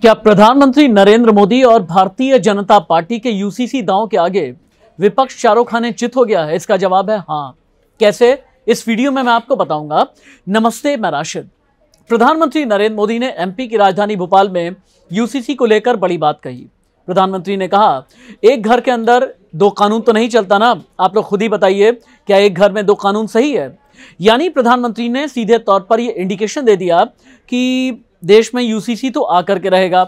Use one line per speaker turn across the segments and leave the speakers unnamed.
क्या प्रधानमंत्री नरेंद्र मोदी और भारतीय जनता पार्टी के यूसीसी दांव के आगे विपक्ष चारों खाने चित हो गया है? इसका जवाब है हाँ। कैसे? इस वीडियो में मैं आपको बताऊंगा। नमस्ते, मैं राशिद। प्रधानमंत्री नरेंद्र मोदी ने एमपी की राजधानी भोपाल में यूसीसी को लेकर बड़ी बात कही। प्रधानमंत्री ने कहा, एक घर के अंदर दो कानून तो नहीं चलता ना। आप लोग खुद ही बताइए, क्या एक घर में दो कानून सही है? यानी प्रधानमंत्री ने सीधे तौर पर यह इंडिकेशन दे दिया कि देश में यूसीसी तो आकर के रहेगा।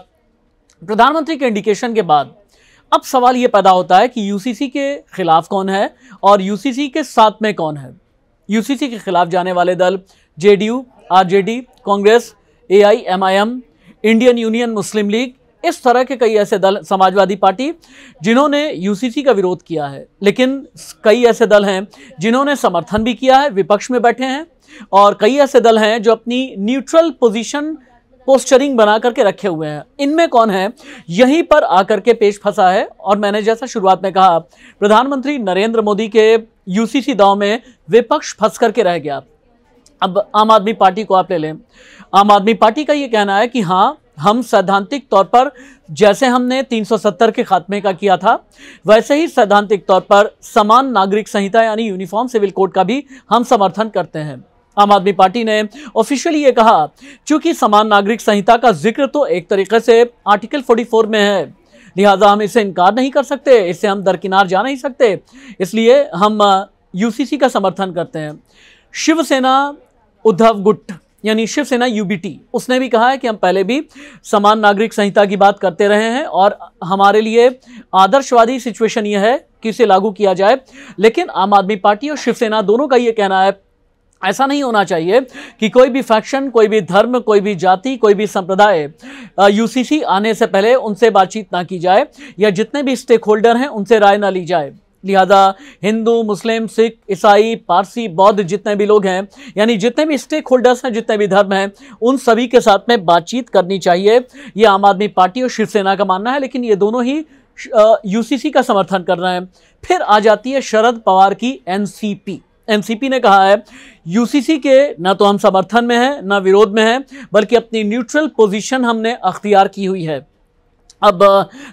प्रधानमंत्री के इंडिकेशन के बाद अब सवाल यह पैदा होता है कि यूसीसी के खिलाफ कौन है और यूसीसी के साथ में कौन है। यूसीसी के खिलाफ जाने वाले दल JDU, RJD, Congress, AIMIM, Indian Union Muslim League, इस तरह के कई ऐसे दल, समाजवादी पार्टी, जिन्होंने यूसीसी का विरोध किया है। लेकिन कई ऐसे दल हैं जिन्होंने समर्थन भी किया है, विपक्ष में बैठे हैं, और कई ऐसे दल हैं जो अपनी न्यूट्रल पोजीशन पोस्चरिंग बना करके रखे हुए हैं। इनमें कौन है, यहीं पर आकर के पेच फंसा है। और मैंने जैसा शुरुआत में कहा, प्रधानमंत्री नरेंद्र मोदी के यूसीसी दांव में विपक्ष फंस करके रह गया। अब आम आदमी पार्टी को आप ले लें। आम आदमी पार्टी का यह कहना है कि हाँ, हम सैद्धांतिक तौर पर जैसे हमने 370 के खात्मे का किया था, वैसे ही सैद्धांतिक तौर पर समान नागरिक संहिता यानी यूनिफॉर्म सिविल कोड का भी हम समर्थन करते हैं। आम आदमी पार्टी ने ऑफिशियली ये कहा, चूंकि समान नागरिक संहिता का जिक्र तो एक तरीके से आर्टिकल 44 में है, लिहाजा हम इसे इनकार नहीं कर सकते, इससे हम दरकिनार जा नहीं सकते, इसलिए हम यूसीसी का समर्थन करते हैं। शिवसेना उद्धव गुट यानी शिवसेना यूबीटी, उसने भी कहा है कि हम पहले भी समान नागरिक संहिता की बात करते रहे हैं और हमारे लिए आदर्शवादी सिचुएशन यह है कि इसे लागू किया जाए। लेकिन आम आदमी पार्टी और शिवसेना दोनों का यह कहना है, ऐसा नहीं होना चाहिए कि कोई भी फैक्शन, कोई भी धर्म, कोई भी जाति, कोई भी संप्रदाय यूसीसी आने से पहले उनसे बातचीत ना की जाए, या जितने भी स्टेक होल्डर हैं उनसे राय ना ली जाए। लिहाजा हिंदू, मुस्लिम, सिख, ईसाई, पारसी, बौद्ध, जितने भी लोग हैं, यानी जितने भी स्टेक होल्डर्स हैं, जितने भी धर्म हैं, उन सभी के साथ में बातचीत करनी चाहिए। ये आम आदमी पार्टी और शिवसेना का मानना है, लेकिन ये दोनों ही यूसीसी का समर्थन कर रहे हैं। फिर आ जाती है शरद पवार की एनसीपी। एनसीपी ने कहा है, यूसीसी के ना तो हम समर्थन में हैं, ना विरोध में हैं, बल्कि अपनी न्यूट्रल पोजीशन हमने अख्तियार की हुई है। अब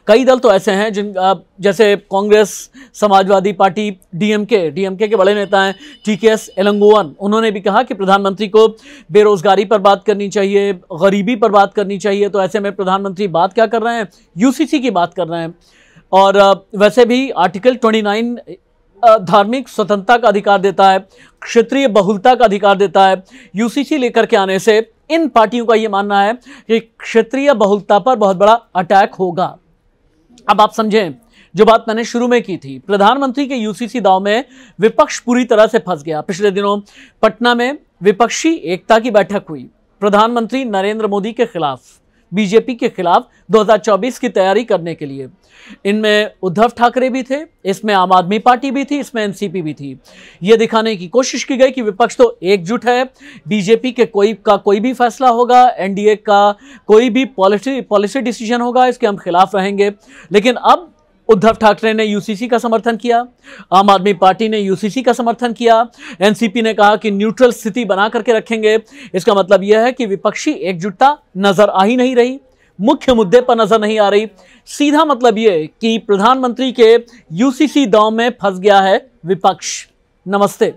कई दल तो ऐसे हैं जिन जैसे कांग्रेस, समाजवादी पार्टी, डीएमके के बड़े नेता हैं टीकेएस एलंगोवन, उन्होंने भी कहा कि प्रधानमंत्री को बेरोजगारी पर बात करनी चाहिए, गरीबी पर बात करनी चाहिए। तो ऐसे में प्रधानमंत्री बात क्या कर रहे हैं? यूसीसी की बात कर रहे हैं। और वैसे भी आर्टिकल 29 धार्मिक स्वतंत्रता का अधिकार देता है, क्षेत्रीय बहुलता का अधिकार देता है। यूसीसी लेकर के आने से इन पार्टियों का यह मानना है कि क्षेत्रीय बहुलता पर बहुत बड़ा अटैक होगा। अब आप समझें, जो बात मैंने शुरू में की थी, प्रधानमंत्री के यूसीसी दांव में विपक्ष पूरी तरह से फंस गया। पिछले दिनों पटना में विपक्षी एकता की बैठक हुई। प्रधानमंत्री नरेंद्र मोदी के खिलाफ, बीजेपी के खिलाफ 2024 की तैयारी करने के लिए। इनमें उद्धव ठाकरे भी थे, इसमें आम आदमी पार्टी भी थी, इसमें एनसीपी भी थी। यह दिखाने की कोशिश की गई कि विपक्ष तो एकजुट है, बीजेपी के कोई भी फैसला होगा, एनडीए का कोई भी पॉलिसी डिसीजन होगा, इसके हम खिलाफ रहेंगे। लेकिन अब उद्धव ठाकरे ने यूसीसी का समर्थन किया, आम आदमी पार्टी ने यूसीसी का समर्थन किया, एनसीपी ने कहा कि न्यूट्रल स्थिति बना करके रखेंगे। इसका मतलब यह है कि विपक्षी एकजुटता नजर आ ही नहीं रही, मुख्य मुद्दे पर नजर नहीं आ रही। सीधा मतलब यह कि प्रधानमंत्री के यूसीसी दांव में फंस गया है विपक्ष। नमस्ते।